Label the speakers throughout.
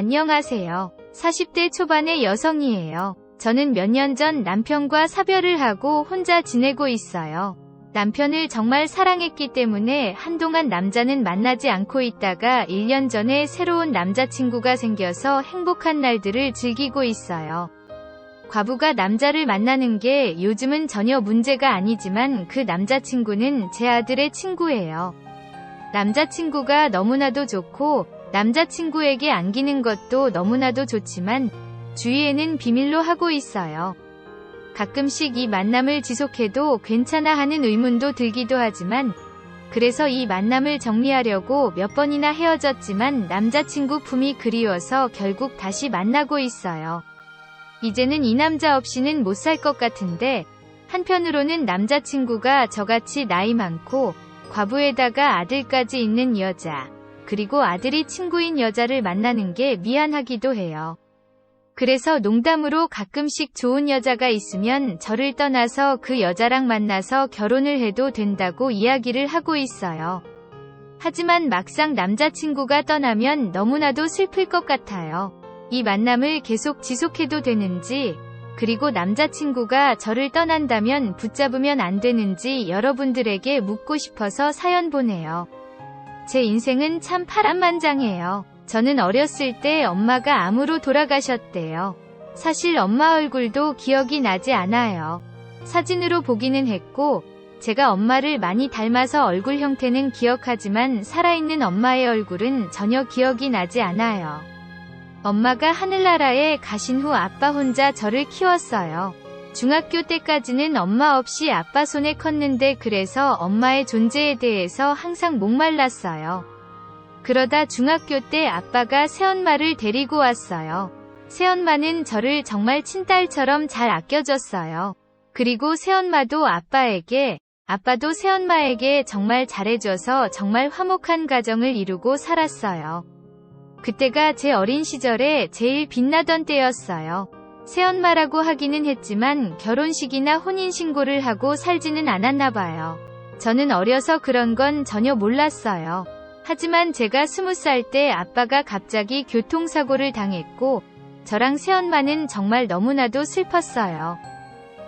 Speaker 1: 안녕하세요. 40대 초반의 여성이에요. 저는 몇 년 전 남편과 사별을 하고 혼자 지내고 있어요. 남편을 정말 사랑했기 때문에 한동안 남자는 만나지 않고 있다가 1년 전에 새로운 남자친구가 생겨서 행복한 날들을 즐기고 있어요. 과부가 남자를 만나는 게 요즘은 전혀 문제가 아니지만 그 남자친구는 제 아들의 친구예요. 남자친구가 너무나도 좋고 남자친구에게 안기는 것도 너무나도 좋지만 주위에는 비밀로 하고 있어요. 가끔씩 이 만남을 지속해도 괜찮아 하는 의문도 들기도 하지만 그래서 이 만남을 정리하려고 몇 번이나 헤어졌지만 남자친구 품이 그리워서 결국 다시 만나고 있어요. 이제는 이 남자 없이는 못 살 것 같은데 한편으로는 남자친구가 저같이 나이 많고 과부에다가 아들까지 있는 여자, 그리고 아들이 친구인 여자를 만나는 게 미안하기도 해요. 그래서 농담으로 가끔씩 좋은 여자가 있으면 저를 떠나서 그 여자랑 만나서 결혼을 해도 된다고 이야기를 하고 있어요. 하지만 막상 남자친구가 떠나면 너무나도 슬플 것 같아요. 이 만남을 계속 지속해도 되는지, 그리고 남자친구가 저를 떠난다면 붙잡으면 안 되는지 여러분들에게 묻고 싶어서 사연 보내요. 제 인생은 참 파란만장해요. 저는 어렸을 때 엄마가 암으로 돌아가셨대요. 사실 엄마 얼굴도 기억이 나지 않아요. 사진으로 보기는 했고 제가 엄마를 많이 닮아서 얼굴 형태는 기억하지만 살아있는 엄마의 얼굴은 전혀 기억이 나지 않아요. 엄마가 하늘나라에 가신 후 아빠 혼자 저를 키웠어요. 중학교 때까지는 엄마 없이 아빠 손에 컸는데 그래서 엄마의 존재에 대해서 항상 목말랐어요. 그러다 중학교 때 아빠가 새엄마를 데리고 왔어요. 새엄마는 저를 정말 친딸처럼 잘 아껴줬어요. 그리고 새엄마도 아빠에게, 아빠도 새엄마에게 정말 잘해줘서 정말 화목한 가정을 이루고 살았어요. 그때가 제 어린 시절에 제일 빛나던 때였어요. 새엄마라고 하기는 했지만 결혼식이나 혼인신고를 하고 살지는 않았나 봐요. 저는 어려서 그런 건 전혀 몰랐어요. 하지만 제가 20살 때 아빠가 갑자기 교통사고를 당했고 저랑 새엄마는 정말 너무나도 슬펐어요.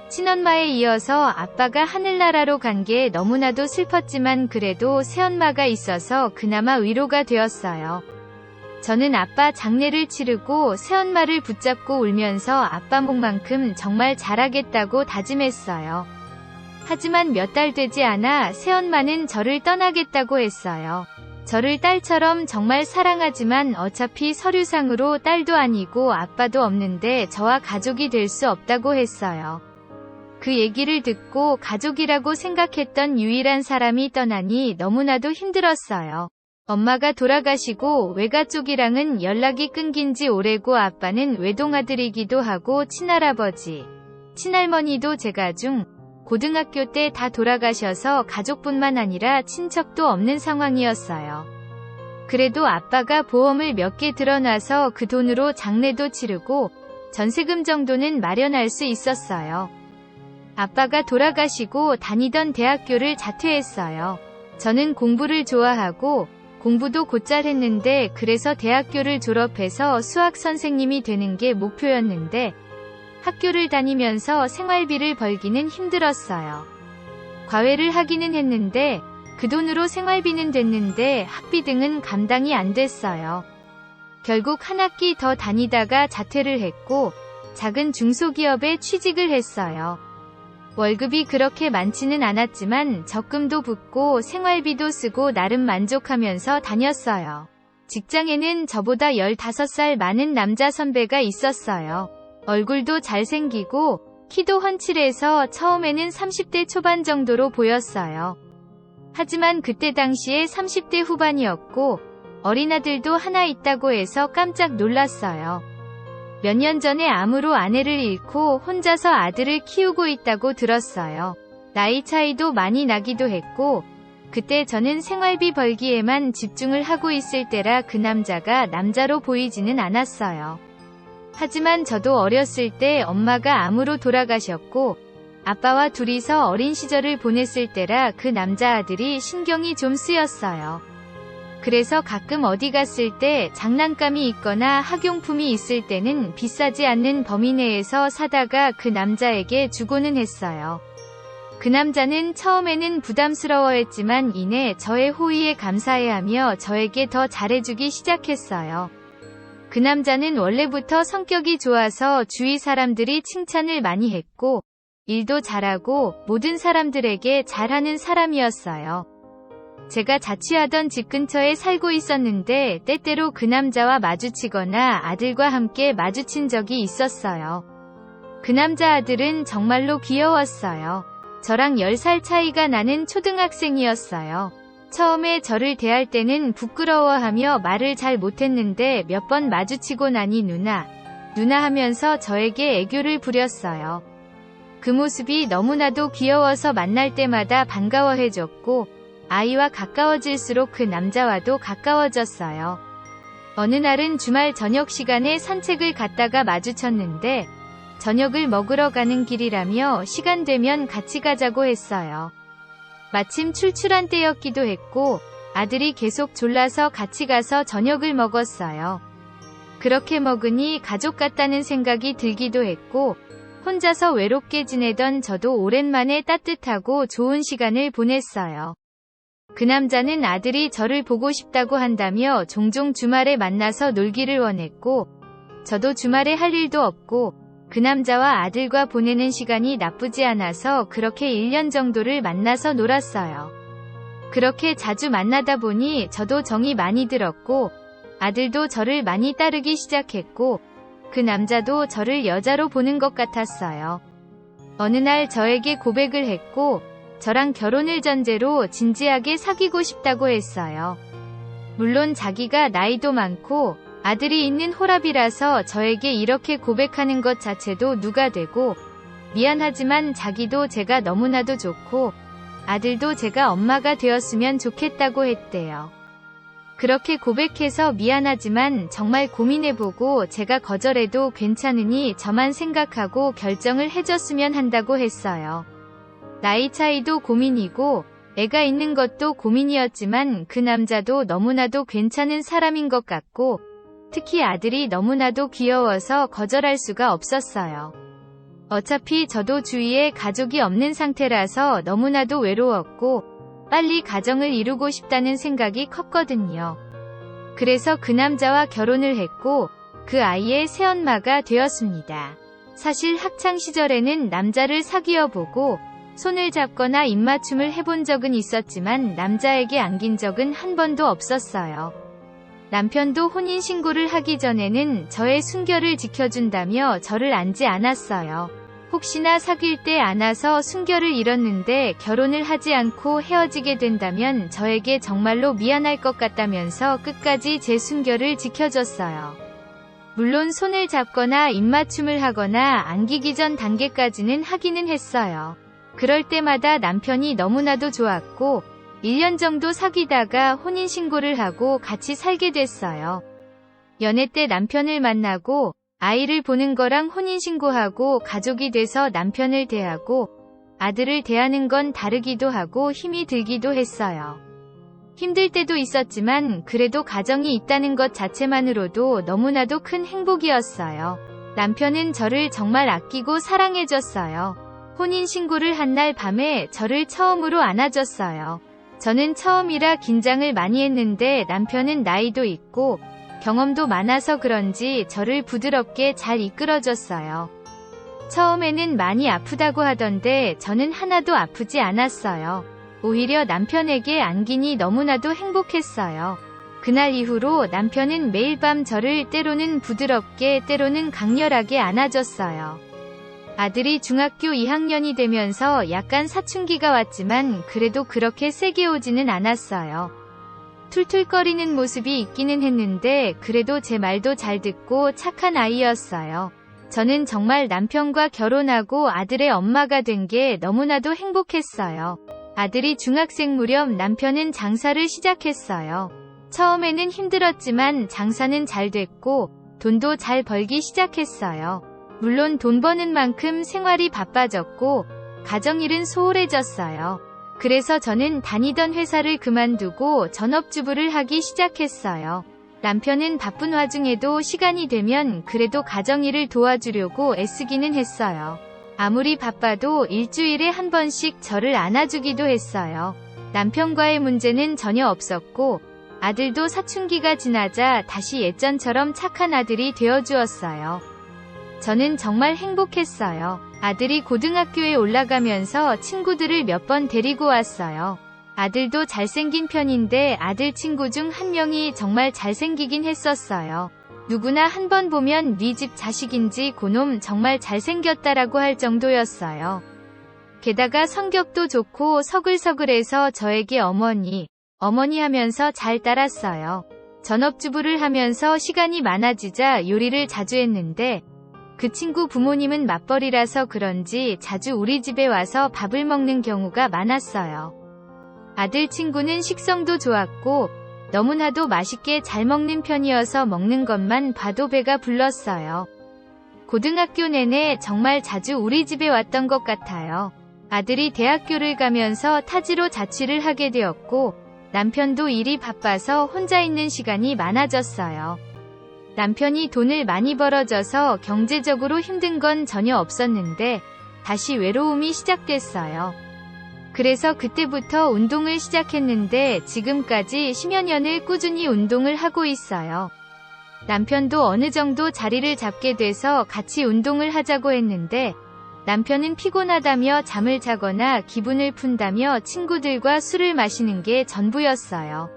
Speaker 1: 친엄마에 이어서 아빠가 하늘나라로 간 게 너무나도 슬펐지만 그래도 새엄마가 있어서 그나마 위로가 되었어요. 저는 아빠 장례를 치르고 새엄마를 붙잡고 울면서 아빠 목만큼 정말 잘하겠다고 다짐했어요. 하지만 몇 달 되지 않아 새엄마는 저를 떠나겠다고 했어요. 저를 딸처럼 정말 사랑하지만 어차피 서류상으로 딸도 아니고 아빠도 없는데 저와 가족이 될 수 없다고 했어요. 그 얘기를 듣고 가족이라고 생각했던 유일한 사람이 떠나니 너무나도 힘들었어요. 엄마가 돌아가시고 외가 쪽이랑은 연락이 끊긴 지 오래고 아빠는 외동아들이기도 하고 친할아버지, 친할머니도 제가 고등학교 때 다 돌아가셔서 가족뿐만 아니라 친척도 없는 상황이었어요. 그래도 아빠가 보험을 몇 개 들어놔서 그 돈으로 장례도 치르고 전세금 정도는 마련할 수 있었어요. 아빠가 돌아가시고 다니던 대학교를 자퇴했어요. 저는 공부를 좋아하고 공부도 곧잘 했는데 그래서 대학교를 졸업해서 수학 선생님이 되는 게 목표였는데 학교를 다니면서 생활비를 벌기는 힘들었어요. 과외를 하기는 했는데 그 돈으로 생활비는 됐는데 학비 등은 감당이 안 됐어요. 결국 한 학기 더 다니다가 자퇴를 했고 작은 중소기업에 취직을 했어요. 월급이 그렇게 많지는 않았지만 적금도 붓고 생활비도 쓰고 나름 만족하면서 다녔어요. 직장에는 저보다 15살 많은 남자 선배가 있었어요. 얼굴도 잘생기고 키도 훤칠해서 처음에는 30대 초반 정도로 보였어요. 하지만 그때 당시에 30대 후반이었고 어린아들도 하나 있다고 해서 깜짝 놀랐어요. 몇 년 전에 암으로 아내를 잃고 혼자서 아들을 키우고 있다고 들었어요. 나이 차이도 많이 나기도 했고 그때 저는 생활비 벌기에만 집중을 하고 있을 때라 그 남자가 남자로 보이지는 않았어요. 하지만 저도 어렸을 때 엄마가 암으로 돌아가셨고 아빠와 둘이서 어린 시절을 보냈을 때라 그 남자아들이 신경이 좀 쓰였어요. 그래서 가끔 어디 갔을 때 장난감이 있거나 학용품이 있을 때는 비싸지 않는 범위 내에서 사다가 그 남자에게 주고는 했어요. 그 남자는 처음에는 부담스러워했지만 이내 저의 호의에 감사해하며 저에게 더 잘해주기 시작했어요. 그 남자는 원래부터 성격이 좋아서 주위 사람들이 칭찬을 많이 했고 일도 잘하고 모든 사람들에게 잘하는 사람이었어요. 제가 자취하던 집 근처에 살고 있었는데 때때로 그 남자와 마주치거나 아들과 함께 마주친 적이 있었어요. 그 남자 아들은 정말로 귀여웠어요. 저랑 10살 차이가 나는 초등학생이었어요. 처음에 저를 대할 때는 부끄러워하며 말을 잘 못했는데 몇 번 마주치고 나니 누나 하면서 저에게 애교를 부렸어요. 그 모습이 너무나도 귀여워서 만날 때마다 반가워해줬고 아이와 가까워질수록 그 남자와도 가까워졌어요. 어느 날은 주말 저녁 시간에 산책을 갔다가 마주쳤는데 저녁을 먹으러 가는 길이라며 시간 되면 같이 가자고 했어요. 마침 출출한 때였기도 했고 아들이 계속 졸라서 같이 가서 저녁을 먹었어요. 그렇게 먹으니 가족 같다는 생각이 들기도 했고 혼자서 외롭게 지내던 저도 오랜만에 따뜻하고 좋은 시간을 보냈어요. 그 남자는 아들이 저를 보고 싶다고 한다며 종종 주말에 만나서 놀기를 원했고 저도 주말에 할 일도 없고 그 남자와 아들과 보내는 시간이 나쁘지 않아서 그렇게 1년 정도를 만나서 놀았어요. 그렇게 자주 만나다 보니 저도 정이 많이 들었고 아들도 저를 많이 따르기 시작했고 그 남자도 저를 여자로 보는 것 같았어요. 어느 날 저에게 고백을 했고 저랑 결혼을 전제로 진지하게 사귀고 싶다고 했어요. 물론 자기가 나이도 많고 아들이 있는 호랍이라서 저에게 이렇게 고백하는 것 자체도 누가 되고 미안하지만 자기도 제가 너무나도 좋고 아들도 제가 엄마가 되었으면 좋겠다고 했대요. 그렇게 고백해서 미안하지만 정말 고민해보고 제가 거절해도 괜찮으니 저만 생각하고 결정을 해줬으면 한다고 했어요. 나이 차이도 고민이고 애가 있는 것도 고민이었지만 그 남자도 너무나도 괜찮은 사람인 것 같고 특히 아들이 너무나도 귀여워서 거절할 수가 없었어요. 어차피 저도 주위에 가족이 없는 상태라서 너무나도 외로웠고 빨리 가정을 이루고 싶다는 생각이 컸거든요. 그래서 그 남자와 결혼을 했고 그 아이의 새엄마가 되었습니다. 사실 학창시절에는 남자를 사귀어보고 손을 잡거나 입맞춤을 해본 적은 있었지만 남자에게 안긴 적은 한 번도 없었어요. 남편도 혼인신고를 하기 전에는 저의 순결을 지켜준다며 저를 안지 않았어요. 혹시나 사귈 때 안아서 순결을 잃었는데 결혼을 하지 않고 헤어지게 된다면 저에게 정말로 미안할 것 같다면서 끝까지 제 순결을 지켜줬어요. 물론 손을 잡거나 입맞춤을 하거나 안기기 전 단계까지는 하기는 했어요. 그럴 때마다 남편이 너무나도 좋았고 1년 정도 사귀다가 혼인신고를 하고 같이 살게 됐어요. 연애 때 남편을 만나고 아이를 보는 거랑 혼인신고하고 가족이 돼서 남편을 대하고 아들을 대하는 건 다르기도 하고 힘이 들기도 했어요. 힘들 때도 있었지만 그래도 가정이 있다는 것 자체만으로도 너무나도 큰 행복이었어요. 남편은 저를 정말 아끼고 사랑해줬어요. 혼인신고를 한 날 밤에 저를 처음으로 안아줬어요. 저는 처음이라 긴장을 많이 했는데 남편은 나이도 있고 경험도 많아서 그런지 저를 부드럽게 잘 이끌어줬어요. 처음에는 많이 아프다고 하던데 저는 하나도 아프지 않았어요. 오히려 남편에게 안기니 너무나도 행복했어요. 그날 이후로 남편은 매일 밤 저를 때로는 부드럽게 때로는 강렬하게 안아줬어요. 아들이 중학교 2학년이 되면서 약간 사춘기가 왔지만 그래도 그렇게 세게 오지는 않았어요. 툴툴거리는 모습이 있기는 했는데 그래도 제 말도 잘 듣고 착한 아이였어요. 저는 정말 남편과 결혼하고 아들의 엄마가 된 게 너무나도 행복했어요. 아들이 중학생 무렵 남편은 장사를 시작했어요. 처음에는 힘들었지만 장사는 잘 됐고 돈도 잘 벌기 시작했어요. 물론 돈 버는 만큼 생활이 바빠졌고 가정일은 소홀해졌어요. 그래서 저는 다니던 회사를 그만두고 전업주부를 하기 시작했어요. 남편은 바쁜 와중에도 시간이 되면 그래도 가정일을 도와주려고 애쓰기는 했어요. 아무리 바빠도 일주일에 한 번씩 저를 안아주기도 했어요. 남편과의 문제는 전혀 없었고 아들도 사춘기가 지나자 다시 예전처럼 착한 아들이 되어주었어요. 저는 정말 행복했어요. 아들이 고등학교에 올라가면서 친구들을 몇 번 데리고 왔어요. 아들도 잘생긴 편인데 아들 친구 중 한 명이 정말 잘생기긴 했었어요. 누구나 한 번 보면 네 집 자식인지 고놈 정말 잘생겼다라고 할 정도였어요. 게다가 성격도 좋고 서글서글해서 저에게 어머니 하면서 잘 따랐어요. 전업주부를 하면서 시간이 많아지자 요리를 자주 했는데 그 친구 부모님은 맞벌이라서 그런지 자주 우리 집에 와서 밥을 먹는 경우가 많았어요. 아들 친구는 식성도 좋았고 너무나도 맛있게 잘 먹는 편이어서 먹는 것만 봐도 배가 불렀어요. 고등학교 내내 정말 자주 우리 집에 왔던 것 같아요. 아들이 대학교를 가면서 타지로 자취를 하게 되었고 남편도 일이 바빠서 혼자 있는 시간이 많아졌어요. 남편이 돈을 많이 벌어줘서 경제적으로 힘든 건 전혀 없었는데 다시 외로움이 시작됐어요. 그래서 그때부터 운동을 시작했는데 지금까지 10여 년을 꾸준히 운동을 하고 있어요. 남편도 어느 정도 자리를 잡게 돼서 같이 운동을 하자고 했는데 남편은 피곤하다며 잠을 자거나 기분을 푼다며 친구들과 술을 마시는 게 전부였어요.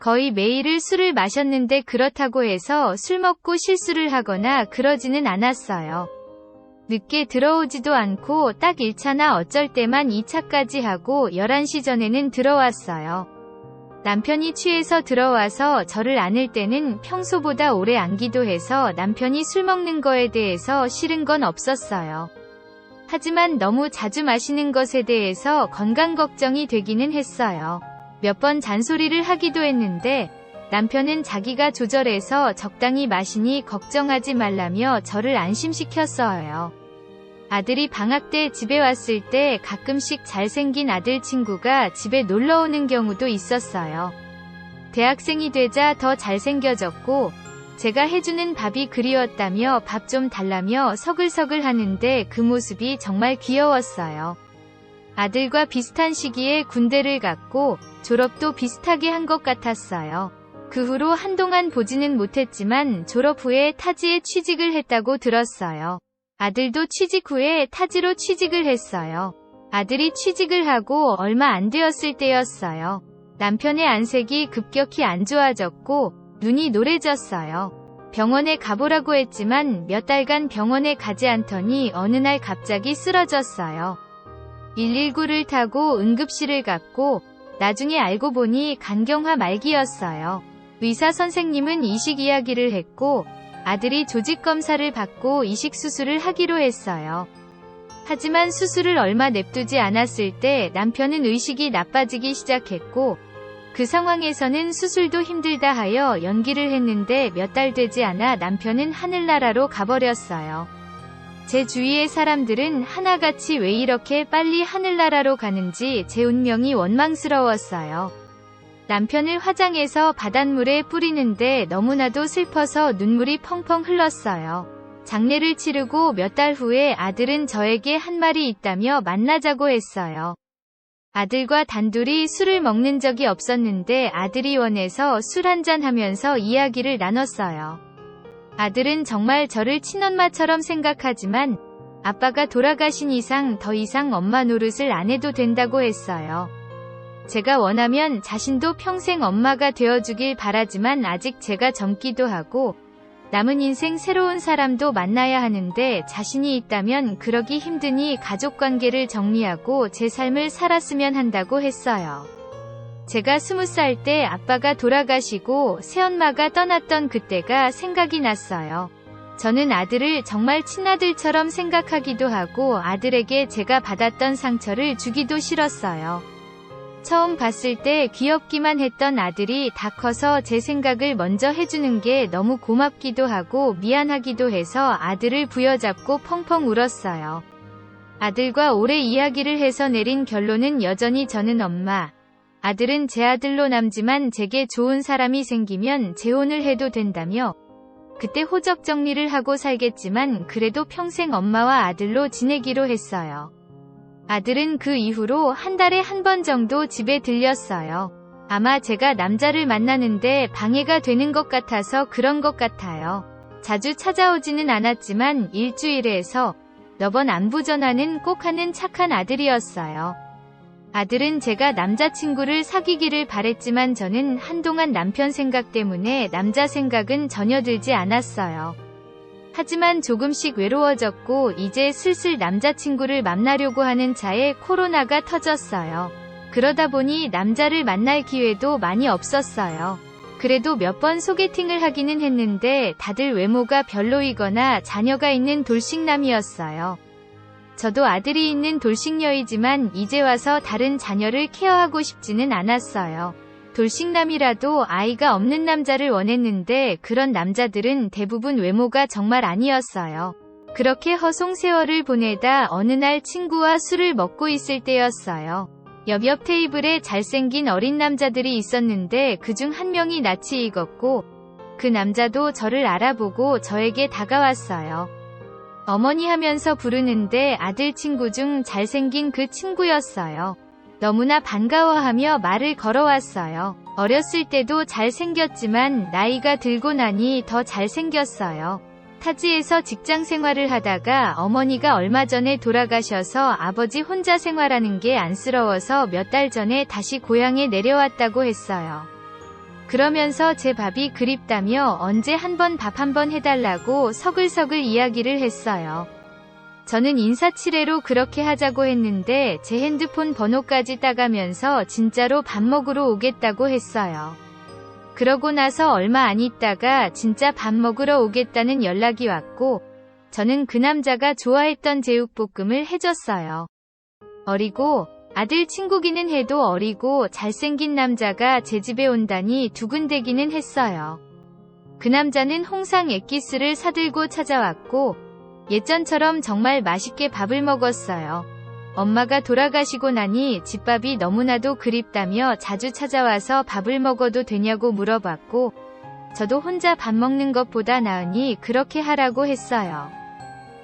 Speaker 1: 거의 매일을 술을 마셨는데 그렇다고 해서 술 먹고 실수를 하거나 그러지는 않았어요. 늦게 들어오지도 않고 딱 1차나 어쩔 때만 2차까지 하고 11시 전에는 들어왔어요. 남편이 취해서 들어와서 저를 안을 때는 평소보다 오래 안기도 해서 남편이 술 먹는 거에 대해서 싫은 건 없었어요. 하지만 너무 자주 마시는 것에 대해서 건강 걱정이 되기는 했어요. 몇 번 잔소리를 하기도 했는데 남편은 자기가 조절해서 적당히 마시니 걱정하지 말라며 저를 안심시켰어요. 아들이 방학 때 집에 왔을 때 가끔씩 잘생긴 아들 친구가 집에 놀러 오는 경우도 있었어요. 대학생이 되자 더 잘생겨졌고 제가 해주는 밥이 그리웠다며 밥 좀 달라며 서글서글 하는데 그 모습이 정말 귀여웠어요. 아들과 비슷한 시기에 군대를 갔고 졸업도 비슷하게 한 것 같았어요. 그 후로 한동안 보지는 못했지만 졸업 후에 타지에 취직을 했다고 들었어요. 아들도 취직 후에 타지로 취직을 했어요. 아들이 취직을 하고 얼마 안 되었을 때였어요. 남편의 안색이 급격히 안 좋아졌고 눈이 노래졌어요. 병원에 가보라고 했지만 몇 달간 병원에 가지 않더니 어느 날 갑자기 쓰러졌어요. 119를 타고 응급실을 갔고 나중에 알고 보니 간경화 말기였어요. 의사 선생님은 이식 이야기를 했고 아들이 조직 검사를 받고 이식 수술을 하기로 했어요. 하지만 수술을 얼마 냅두지 않았을 때 남편은 의식이 나빠지기 시작했고 그 상황에서는 수술도 힘들다 하여 연기를 했는데 몇 달 되지 않아 남편은 하늘나라로 가버렸어요. 제 주위의 사람들은 하나같이 왜 이렇게 빨리 하늘나라로 가는지 제 운명이 원망스러웠어요. 남편을 화장해서 바닷물에 뿌리는데 너무나도 슬퍼서 눈물이 펑펑 흘렀어요. 장례를 치르고 몇 달 후에 아들은 저에게 한 말이 있다며 만나자고 했어요. 아들과 단둘이 술을 먹는 적이 없었는데 아들이 원해서 술 한잔 하면서 이야기를 나눴어요. 아들은 정말 저를 친엄마처럼 생각하지만 아빠가 돌아가신 이상 더 이상 엄마 노릇을 안 해도 된다고 했어요. 제가 원하면 자신도 평생 엄마가 되어주길 바라지만 아직 제가 젊기도 하고 남은 인생 새로운 사람도 만나야 하는데 자신이 있다면 그러기 힘드니 가족관계를 정리하고 제 삶을 살았으면 한다고 했어요. 제가 20살 때 아빠가 돌아가시고 새엄마가 떠났던 그때가 생각이 났어요. 저는 아들을 정말 친아들처럼 생각하기도 하고 아들에게 제가 받았던 상처를 주기도 싫었어요. 처음 봤을 때 귀엽기만 했던 아들이 다 커서 제 생각을 먼저 해주는 게 너무 고맙기도 하고 미안하기도 해서 아들을 부여잡고 펑펑 울었어요. 아들과 오래 이야기를 해서 내린 결론은 여전히 저는 엄마. 아들은 제 아들로 남지만 제게 좋은 사람이 생기면 재혼을 해도 된다며 그때 호적 정리를 하고 살겠지만 그래도 평생 엄마와 아들로 지내기로 했어요. 아들은 그 이후로 한 달에 한 번 정도 집에 들렸어요. 아마 제가 남자를 만나는데 방해가 되는 것 같아서 그런 것 같아요. 자주 찾아오지는 않았지만 일주일에서 몇 번 안부 전화는 꼭 하는 착한 아들이었어요. 아들은 제가 남자친구를 사귀기를 바랬지만 저는 한동안 남편 생각 때문에 남자 생각은 전혀 들지 않았어요. 하지만 조금씩 외로워졌고 이제 슬슬 남자친구를 만나려고 하는 차에 코로나가 터졌어요. 그러다 보니 남자를 만날 기회도 많이 없었어요. 그래도 몇 번 소개팅을 하기는 했는데 다들 외모가 별로이거나 자녀가 있는 돌싱남이었어요. 저도 아들이 있는 돌싱녀이지만 이제 와서 다른 자녀를 케어하고 싶지는 않았어요. 돌싱남이라도 아이가 없는 남자를 원했는데 그런 남자들은 대부분 외모가 정말 아니었어요. 그렇게 허송세월을 보내다 어느 날 친구와 술을 먹고 있을 때였어요. 옆 테이블에 잘생긴 어린 남자들이 있었는데 그중 한 명이 낯이 익었고 그 남자도 저를 알아보고 저에게 다가왔어요. 어머니 하면서 부르는데 아들 친구 중 잘생긴 그 친구였어요. 너무나 반가워하며 말을 걸어왔어요. 어렸을 때도 잘생겼지만 나이가 들고 나니 더 잘생겼어요. 타지에서 직장 생활을 하다가 어머니가 얼마 전에 돌아가셔서 아버지 혼자 생활하는 게 안쓰러워서 몇 달 전에 다시 고향에 내려왔다고 했어요. 그러면서 제 밥이 그립다며 언제 한번 밥 한번 해달라고 서글서글 이야기를 했어요. 저는 인사치레로 그렇게 하자고 했는데 제 핸드폰 번호까지 따가면서 진짜로 밥 먹으러 오겠다고 했어요. 그러고 나서 얼마 안 있다가 진짜 밥 먹으러 오겠다는 연락이 왔고 저는 그 남자가 좋아했던 제육볶음을 해줬어요. 어리고 아들 친구기는 해도 어리고 잘생긴 남자가 제 집에 온다니 두근대기는 했어요. 그 남자는 홍상 엑기스를 사들고 찾아왔고 예전처럼 정말 맛있게 밥을 먹었어요. 엄마가 돌아가시고 나니 집밥이 너무나도 그립다며 자주 찾아와서 밥을 먹어도 되냐고 물어봤고 저도 혼자 밥 먹는 것보다 나으니 그렇게 하라고 했어요.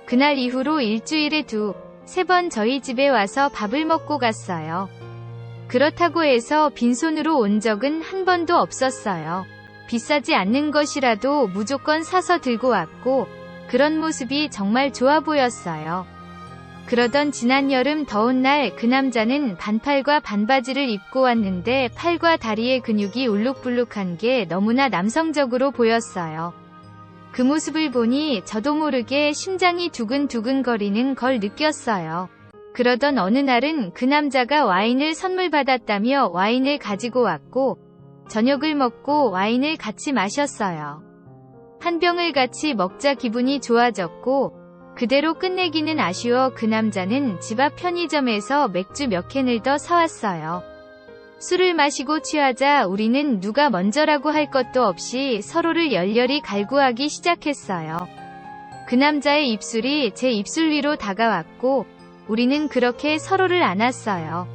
Speaker 1: 그날 이후로 일주일에 2-3번 저희 집에 와서 밥을 먹고 갔어요. 그렇다고 해서 빈손으로 온 적은 한 번도 없었어요. 비싸지 않는 것이라도 무조건 사서 들고 왔고 그런 모습이 정말 좋아 보였어요. 그러던 지난 여름 더운 날 그 남자는 반팔과 반바지를 입고 왔는데 팔과 다리의 근육이 울룩불룩한 게 너무나 남성적으로 보였어요. 그 모습을 보니 저도 모르게 심장이 두근두근거리는 걸 느꼈어요. 그러던 어느 날은 그 남자가 와인을 선물 받았다며 와인을 가지고 왔고 저녁을 먹고 와인을 같이 마셨어요. 한 병을 같이 먹자 기분이 좋아졌고 그대로 끝내기는 아쉬워 그 남자는 집 앞 편의점에서 맥주 몇 캔을 더 사왔어요. 술을 마시고 취하자 우리는 누가 먼저라고 할 것도 없이 서로를 열렬히 갈구하기 시작했어요. 그 남자의 입술이 제 입술 위로 다가왔고 우리는 그렇게 서로를 안았어요.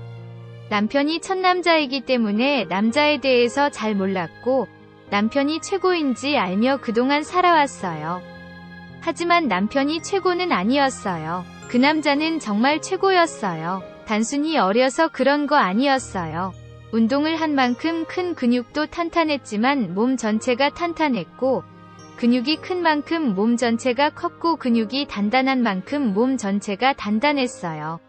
Speaker 1: 남편이 첫 남자이기 때문에 남자에 대해서 잘 몰랐고 남편이 최고인지 알며 그동안 살아왔어요. 하지만 남편이 최고는 아니었어요. 그 남자는 정말 최고였어요. 단순히 어려서 그런 거 아니었어요. 운동을 한 만큼 큰 근육도 탄탄했지만 몸 전체가 탄탄했고 근육이 큰 만큼 몸 전체가 컸고 근육이 단단한 만큼 몸 전체가 단단했어요.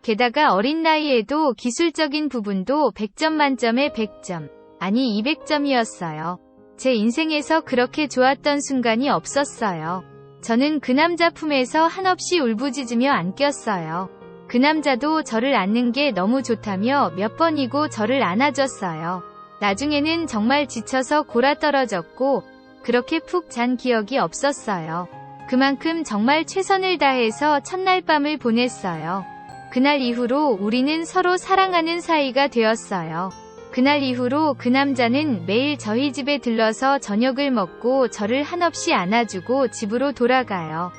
Speaker 1: 게다가 어린 나이에도 기술적인 부분도 100점 만점에 100점, 아니 200점이었어요. 제 인생에서 그렇게 좋았던 순간이 없었어요. 저는 그 남자 품에서 한없이 울부짖으며 안겼어요. 그 남자도 저를 안는 게 너무 좋다며 몇 번이고 저를 안아줬어요. 나중에는 정말 지쳐서 골아떨어졌고 그렇게 푹 잔 기억이 없었어요. 그만큼 정말 최선을 다해서 첫날 밤을 보냈어요. 그날 이후로 우리는 서로 사랑하는 사이가 되었어요. 그날 이후로 그 남자는 매일 저희 집에 들러서 저녁을 먹고 저를 한없이 안아주고 집으로 돌아가요.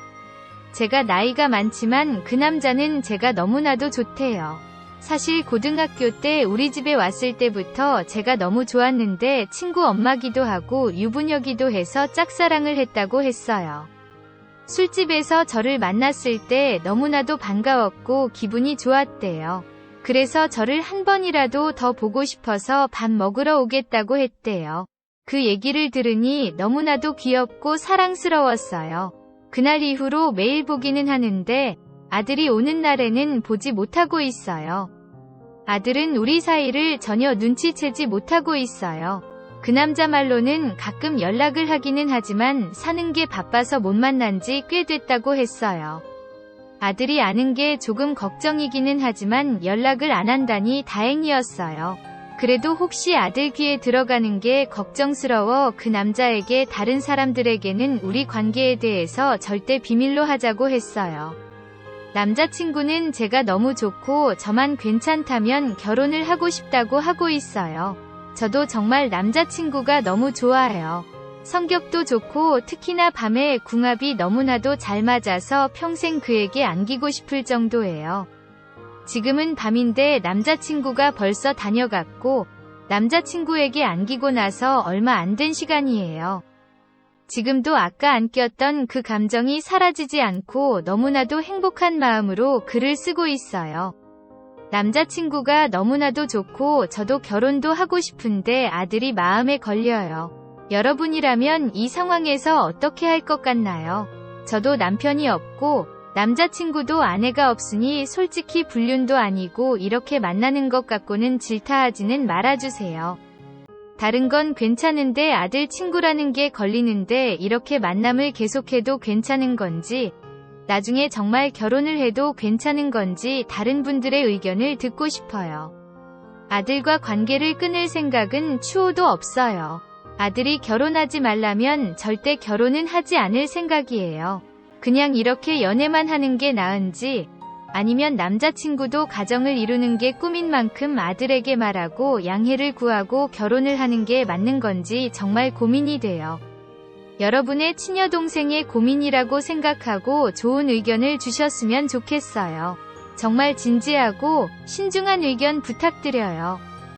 Speaker 1: 제가 나이가 많지만 그 남자는 제가 너무나도 좋대요. 사실 고등학교 때 우리 집에 왔을 때부터 제가 너무 좋았는데 친구 엄마기도 하고 유부녀기도 해서 짝사랑을 했다고 했어요. 술집에서 저를 만났을 때 너무나도 반가웠고 기분이 좋았대요. 그래서 저를 한 번이라도 더 보고 싶어서 밥 먹으러 오겠다고 했대요. 그 얘기를 들으니 너무나도 귀엽고 사랑스러웠어요. 그날 이후로 매일 보기는 하는데 아들이 오는 날에는 보지 못하고 있어요. 아들은 우리 사이를 전혀 눈치채지 못하고 있어요. 그 남자 말로는 가끔 연락을 하기는 하지만 사는 게 바빠서 못 만난 지 꽤 됐다고 했어요. 아들이 아는 게 조금 걱정이기는 하지만 연락을 안 한다니 다행이었어요. 그래도 혹시 아들 귀에 들어가는 게 걱정스러워 그 남자에게 다른 사람들에게는 우리 관계에 대해서 절대 비밀로 하자고 했어요. 남자친구는 제가 너무 좋고 저만 괜찮다면 결혼을 하고 싶다고 하고 있어요. 저도 정말 남자친구가 너무 좋아요. 성격도 좋고 특히나 밤에 궁합이 너무나도 잘 맞아서 평생 그에게 안기고 싶을 정도예요. 지금은 밤인데 남자친구가 벌써 다녀갔고 남자친구에게 안기고 나서 얼마 안 된 시간이에요. 지금도 아까 안겼던 그 감정이 사라지지 않고 너무나도 행복한 마음으로 글을 쓰고 있어요. 남자친구가 너무나도 좋고 저도 결혼도 하고 싶은데 아들이 마음에 걸려요. 여러분이라면 이 상황에서 어떻게 할 것 같나요? 저도 남편이 없고 남자친구도 아내가 없으니 솔직히 불륜도 아니고 이렇게 만나는 것 갖고는 질타하지는 말아주세요. 다른 건 괜찮은데 아들 친구라는 게 걸리는데 이렇게 만남을 계속해도 괜찮은 건지 나중에 정말 결혼을 해도 괜찮은 건지 다른 분들의 의견을 듣고 싶어요. 아들과 관계를 끊을 생각은 추호도 없어요. 아들이 결혼하지 말라면 절대 결혼은 하지 않을 생각이에요. 그냥 이렇게 연애만 하는 게 나은지 아니면 남자친구도 가정을 이루는 게 꿈인 만큼 아들에게 말하고 양해를 구하고 결혼을 하는 게 맞는 건지 정말 고민이 돼요. 여러분의 친여동생의 고민이라고 생각하고 좋은 의견을 주셨으면 좋겠어요. 정말 진지하고 신중한 의견 부탁드려요.